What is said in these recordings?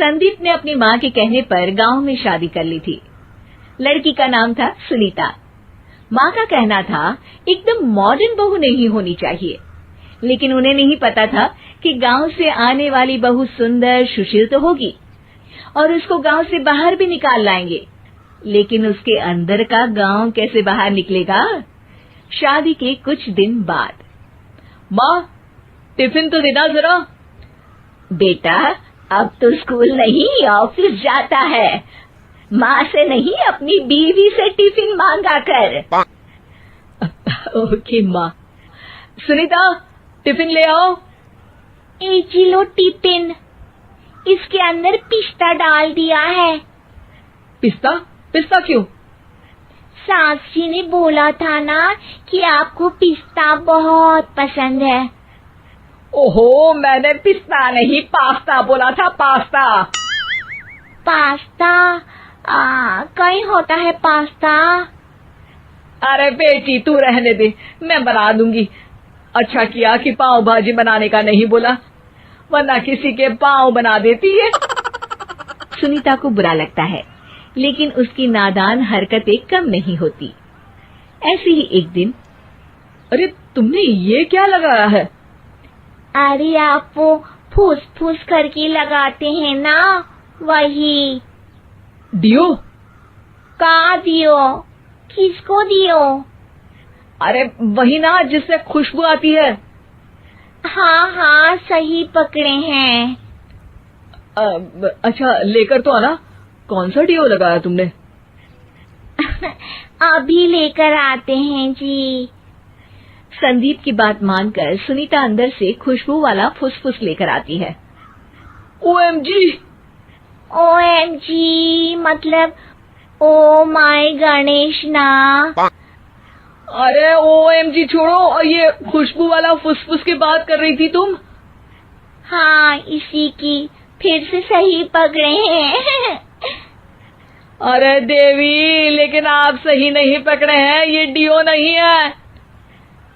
संदीप ने अपनी माँ के कहने पर गांव में शादी कर ली थी। लड़की का नाम था सुनीता। माँ का कहना था एकदम मॉडर्न बहू नहीं होनी चाहिए, लेकिन उन्हें नहीं पता था कि गांव से आने वाली बहू सुंदर सुशील तो होगी और उसको गांव से बाहर भी निकाल लाएंगे, लेकिन उसके अंदर का गांव कैसे बाहर निकलेगा। शादी के कुछ दिन बाद, माँ टिफिन तो देना जरा। बेटा अब तो स्कूल नहीं ऑफिस जाता है, माँ से नहीं अपनी बीवी से टिफिन मांगा कर। ओके माँ। सुनीता टिफिन ले आओ। 1 किलो टिफिन, इसके अंदर पिस्ता डाल दिया है। पिस्ता? पिस्ता क्यों? सास जी ने बोला था ना कि आपको पिस्ता बहुत पसंद है। ओहो, मैंने पिस्ता नहीं पास्ता बोला था, पास्ता। पास्ता? कहीं होता है पास्ता? अरे बेटी तू रहने दे, मैं बना दूंगी। अच्छा किया कि पाव भाजी बनाने का नहीं बोला, वरना किसी के पाव बना देती है। सुनीता को बुरा लगता है, लेकिन उसकी नादान हरकतें कम नहीं होती। ऐसे ही एक दिन, अरे तुमने ये क्या लगाया है? अरे आप वो फूस फूस करके लगाते हैं ना, वही। डियो? का दियो? किसको दियो? अरे वही ना जिससे खुशबू आती है। हाँ सही पकड़े हैं। अच्छा लेकर तो आना। कौन सा डियो लगाया तुमने? अभी लेकर आते हैं जी। संदीप की बात मानकर सुनीता अंदर से खुशबू वाला फुसफुस लेकर आती है। OMG! OMG मतलब ओ माय गणेश ना। अरे OMG छोड़ो, और ये खुशबू वाला फुसफुस की बात कर रही थी तुम? हाँ इसी की, फिर से सही पकड़े हैं। अरे देवी, लेकिन आप सही नहीं पकड़े हैं, ये डियो नहीं है।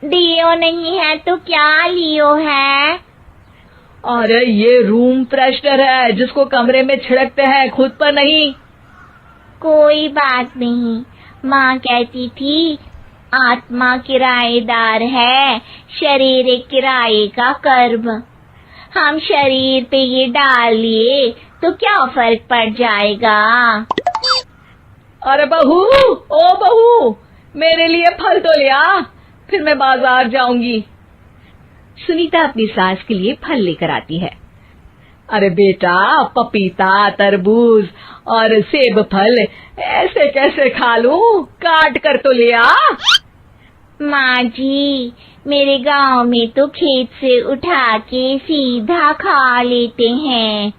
डियो नहीं है तो क्या लियो है? अरे ये रूम फ्रेशनर है, जिसको कमरे में छिड़कते हैं, खुद पर नहीं। कोई बात नहीं, माँ कहती थी आत्मा किराएदार है, शरीर एक किराए का कर्म। हम शरीर पे ये डाल लिए तो क्या फर्क पड़ जाएगा। अरे बहू, ओ बहू, मेरे लिए फल तो ले आ, फिर मैं बाजार जाऊंगी। सुनीता अपनी सास के लिए फल लेकर आती है। अरे बेटा, पपीता, तरबूज और सेब फल ऐसे कैसे खा लूं? काट कर तो ले आ। माँ जी, मेरे गांव में तो खेत से उठा के सीधा खा लेते हैं।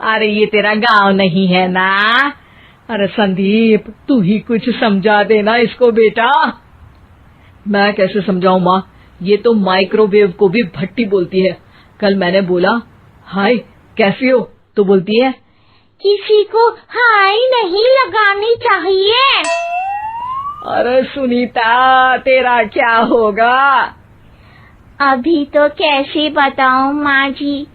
अरे ये तेरा गांव नहीं है ना। अरे संदीप, तू ही कुछ समझा देना इसको बेटा। मैं कैसे समझाऊं माँ, ये तो माइक्रोवेव को भी भट्टी बोलती है। कल मैंने बोला हाय कैसी हो, तो बोलती है किसी को हाय नहीं लगानी चाहिए। अरे सुनीता, तेरा क्या होगा? अभी तो कैसे बताऊं माँ जी,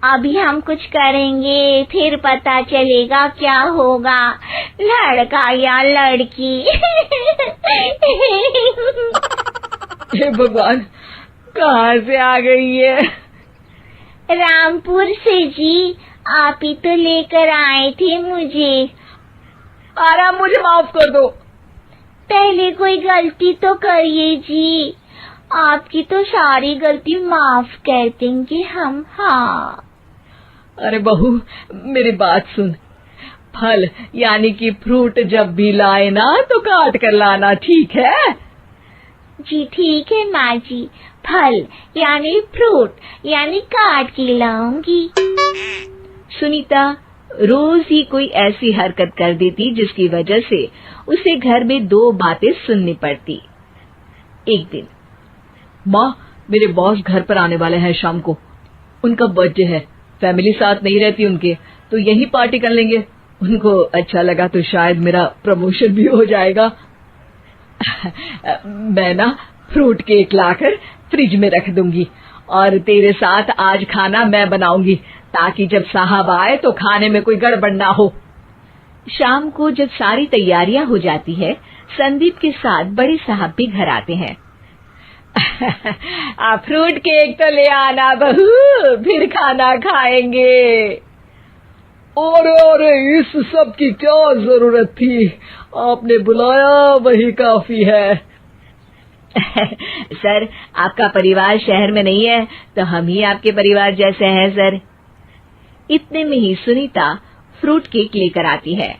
अभी हम कुछ करेंगे फिर पता चलेगा क्या होगा, लड़का या लड़की। हे भगवान, कहाँ से आ गई है? रामपुर से जी, आप ही तो लेकर आए थे मुझे। अरे मुझे माफ कर दो। पहले कोई गलती तो करिए जी, आपकी तो सारी गलती माफ कर देंगे हम। हाँ अरे बहू, मेरी बात सुन। फल यानी कि फ्रूट जब भी लाए ना तो काट कर लाना, ठीक है? जी ठीक है माँ जी, फल यानी फ्रूट यानी काट के लाऊंगी। सुनीता रोज ही कोई ऐसी हरकत कर देती जिसकी वजह से उसे घर में 2 बातें सुननी पड़ती। एक दिन, माँ मेरे बॉस घर पर आने वाले हैं शाम को, उनका बर्थडे है, फैमिली साथ नहीं रहती उनके, तो यही पार्टी कर लेंगे। उनको अच्छा लगा तो शायद मेरा प्रमोशन भी हो जाएगा। मैं ना फ्रूट केक लाकर फ्रिज में रख दूंगी और तेरे साथ आज खाना मैं बनाऊंगी, ताकि जब साहब आए तो खाने में कोई गड़बड़ ना हो। शाम को जब सारी तैयारियां हो जाती है, संदीप के साथ बड़े साहब भी घर आते हैं। फ्रूट केक तो ले आना बहू, फिर खाना खाएंगे। अरे इस सब की क्या जरूरत थी, आपने बुलाया वही काफी है। सर, आपका परिवार शहर में नहीं है तो हम ही आपके परिवार जैसे हैं सर। इतने में ही सुनीता फ्रूट केक लेकर आती है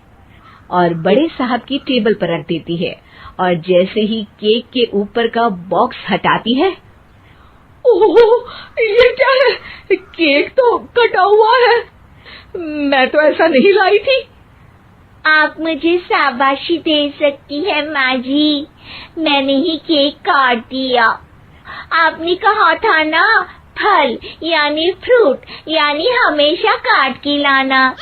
और बड़े साहब की टेबल पर रख देती है, और जैसे ही केक के ऊपर का बॉक्स हटाती है, ओह, ये क्या है? केक तो कटा हुआ है। मैं तो ऐसा नहीं लाई थी। आप मुझे शाबाशी दे सकती है माँ जी, मैंने ही केक काट दिया। आपने कहा था ना, फल यानी फ्रूट यानी हमेशा काट के लाना।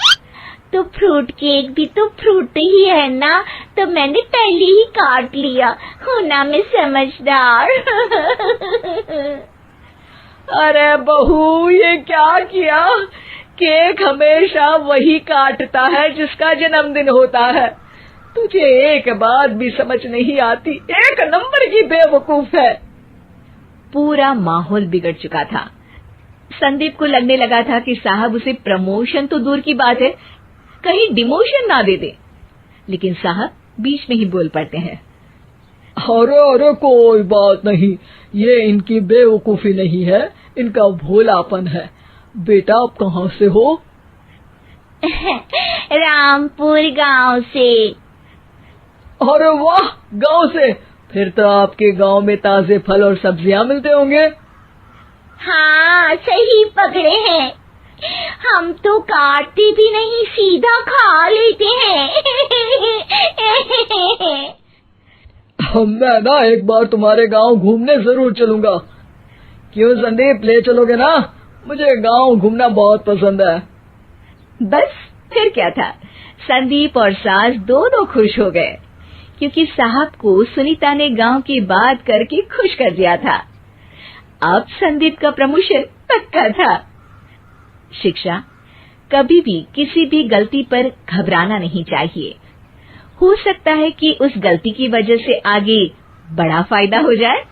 तो फ्रूट केक भी तो फ्रूट ही है ना, तो मैंने पहले ही काट लिया। हूँ ना मैं समझदार। अरे बहू, ये क्या किया? केक हमेशा वही काटता है जिसका जन्मदिन होता है। तुझे एक बात भी समझ नहीं आती, एक नंबर की बेवकूफ है। पूरा माहौल बिगड़ चुका था। संदीप को लगने लगा था कि साहब उसे प्रमोशन तो दूर की बात है, कहीं डिमोशन ना दे दे, लेकिन साहब बीच में ही बोल पड़ते हैं। अरे कोई बात नहीं, ये इनकी बेवकूफी नहीं है, इनका भोलापन है। बेटा आप कहाँ से हो? रामपुर गांव से। अरे वाह, गांव से? फिर तो आपके गांव में ताजे फल और सब्जियां मिलते होंगे। हाँ, सही पकड़े हैं। हम तो काटते भी नहीं, सीधा खा लेते हैं। मैं ना एक बार तुम्हारे गांव घूमने जरूर चलूंगा। क्यों संदीप, ले चलोगे ना? मुझे गांव घूमना बहुत पसंद है। बस फिर क्या था, संदीप और सास दोनों खुश हो गए, क्योंकि साहब को सुनीता ने गांव की बात करके खुश कर दिया था। अब संदीप का प्रमोशन पक्का था। शिक्षा, कभी भी किसी भी गलती पर घबराना नहीं चाहिए। हो सकता है कि उस गलती की वजह से आगे बड़ा फायदा हो जाए।